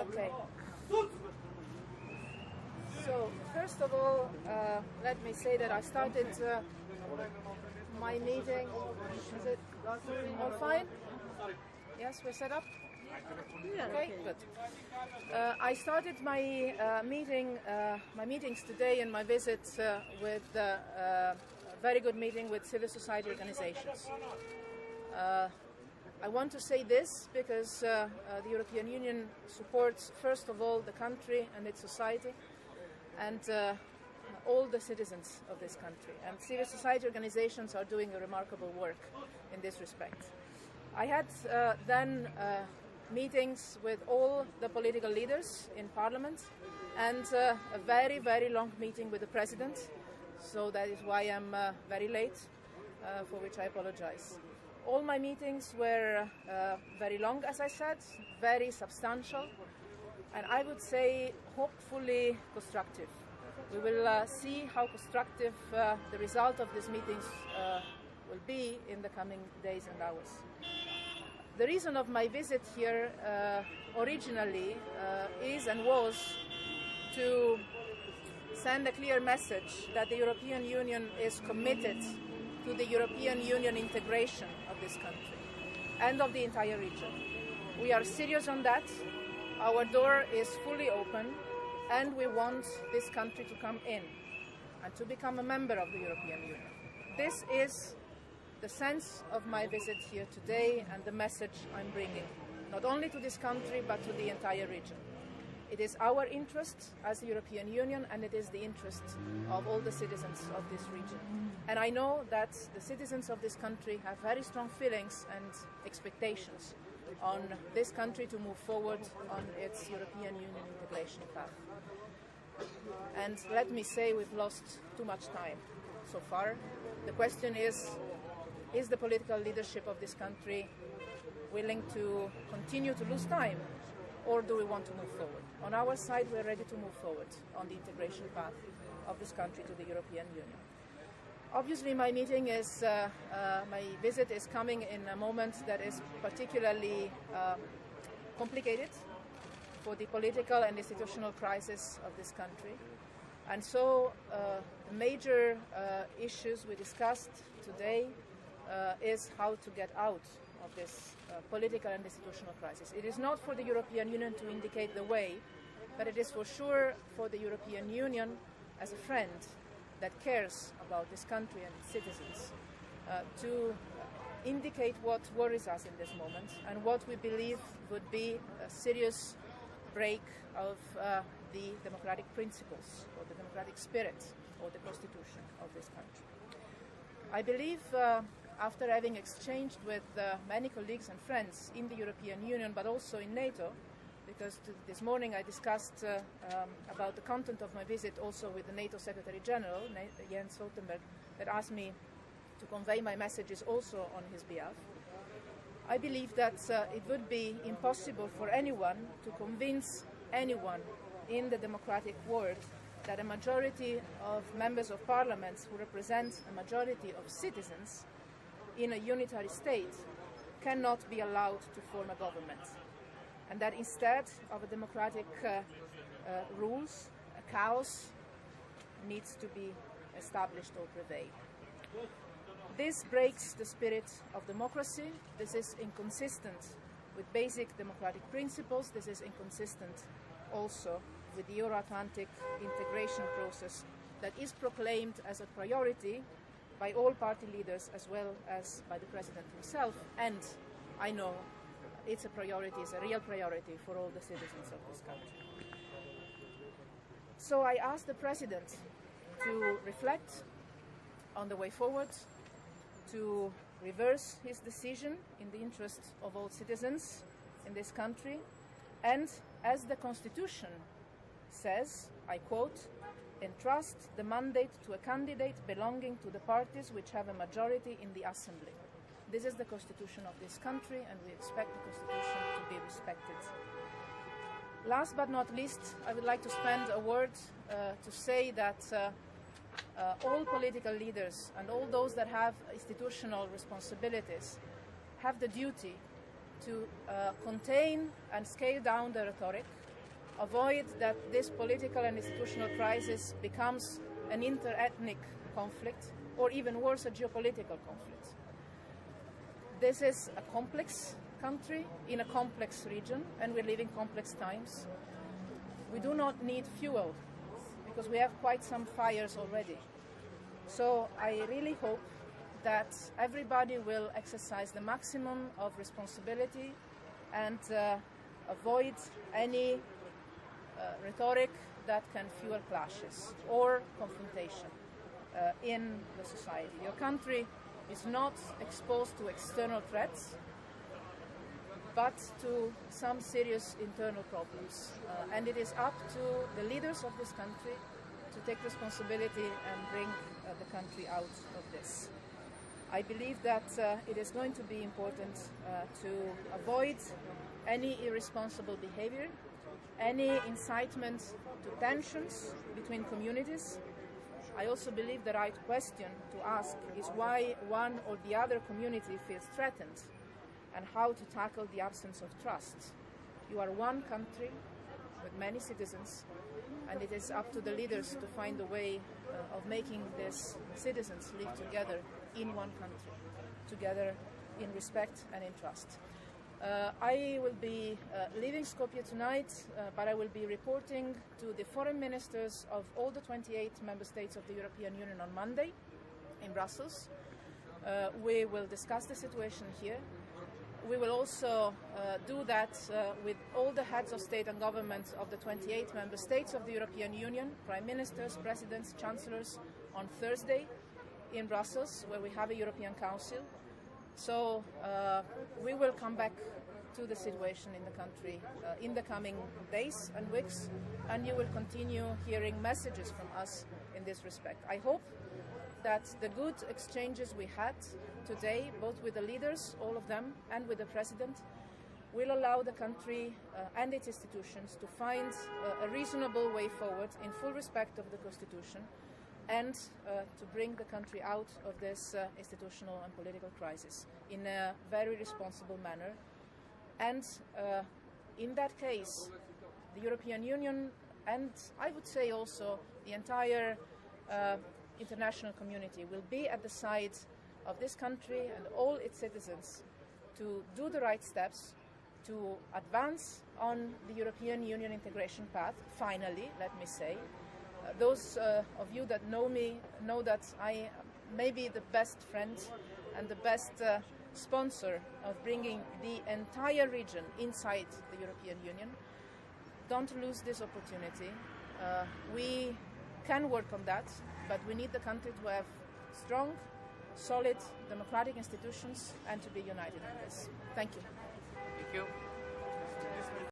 Okay. So, first of all, let me say that I started my meeting. Is it all fine? Yes, we're set up? Yeah. Okay, good. I started my my meetings today and my visits with a very good meeting with civil society organizations. I want to say this because the European Union supports, first of all, the country and its society and all the citizens of this country. And civil society organizations are doing a remarkable work in this respect. I had then meetings with all the political leaders in Parliament and a very, very long meeting with the President. So that is why I'm very late, for which I apologize. All my meetings were very long, as I said, very substantial, and I would say hopefully constructive. We will see how constructive the result of these meetings will be in the coming days and hours. The reason of my visit here originally is and was to send a clear message that the European Union is committed to the European Union integration of this country and of the entire region. We are serious on that. Our door is fully open and we want this country to come in and to become a member of the European Union. This is the sense of my visit here today and the message I'm bringing, not only to this country but to the entire region. It is our interest as the European Union and it is the interest of all the citizens of this region. And I know that the citizens of this country have very strong feelings and expectations on this country to move forward on its European Union integration path. And let me say we've lost too much time so far. The question is the political leadership of this country willing to continue to lose time, or do we want to move forward? On our side, we're ready to move forward on the integration path of this country to the European Union. Obviously, my visit is coming in a moment that is particularly complicated for the political and institutional crisis of this country. And so the major issues we discussed today is how to get out of this political and institutional crisis. It is not for the European Union to indicate the way, but it is for sure for the European Union as a friend that cares about this country and its citizens to indicate what worries us in this moment and what we believe would be a serious break of the democratic principles or the democratic spirit or the constitution of this country. I believe after having exchanged with many colleagues and friends in the European Union, but also in NATO, because this morning I discussed about the content of my visit also with the NATO Secretary General, Jens Stoltenberg, that asked me to convey my messages also on his behalf. I believe that it would be impossible for anyone to convince anyone in the democratic world that a majority of members of parliament who represent a majority of citizens in a unitary state cannot be allowed to form a government, and that instead of a democratic rules, a chaos needs to be established or prevail. This breaks the spirit of democracy. This is inconsistent with basic democratic principles. This is inconsistent also with the Euro-Atlantic integration process that is proclaimed as a priority by all party leaders as well as by the President himself, and I know it's a priority, it's a real priority for all the citizens of this country. So I asked the President to reflect on the way forward, to reverse his decision in the interest of all citizens in this country, and as the Constitution says, I quote, entrust the mandate to a candidate belonging to the parties which have a majority in the Assembly. This is the Constitution of this country, and we expect the Constitution to be respected. Last but not least, I would like to spend a word to say that all political leaders and all those that have institutional responsibilities have the duty to contain and scale down the rhetoric avoid that this political and institutional crisis becomes an inter-ethnic conflict, or even worse, a geopolitical conflict. This is a complex country in a complex region, and we live in complex times. We do not need fuel, because we have quite some fires already. So I really hope that everybody will exercise the maximum of responsibility and avoid any rhetoric that can fuel clashes or confrontation in the society. Your country is not exposed to external threats, but to some serious internal problems. And it is up to the leaders of this country to take responsibility and bring the country out of this. I believe that it is going to be important to avoid any irresponsible behavior, any incitement to tensions between communities. I also believe the right question to ask is why one or the other community feels threatened, and how to tackle the absence of trust. You are one country with many citizens, and it is up to the leaders to find a way of making these citizens live together in one country, together in respect and in trust. I will be leaving Skopje tonight, but I will be reporting to the foreign ministers of all the 28 member states of the European Union on Monday in Brussels. We will discuss the situation here. We will also do that with all the heads of state and government of the 28 member states of the European Union, prime ministers, presidents, chancellors, on Thursday in Brussels, where we have a European Council. So we will come back to the situation in the country in the coming days and weeks, and you will continue hearing messages from us in this respect. I hope that the good exchanges we had today, both with the leaders, all of them, and with the President, will allow the country and its institutions to find a reasonable way forward in full respect of the Constitution, and to bring the country out of this institutional and political crisis in a very responsible manner. And in that case, the European Union, and I would say also the entire international community, will be at the side of this country and all its citizens to do the right steps to advance on the European Union integration path, finally, let me say. Those of you that know me know that I may be the best friend and the best sponsor of bringing the entire region inside the European Union. Don't lose this opportunity. We can work on that, but we need the country to have strong, solid democratic institutions and to be united in this. Thank you. Thank you.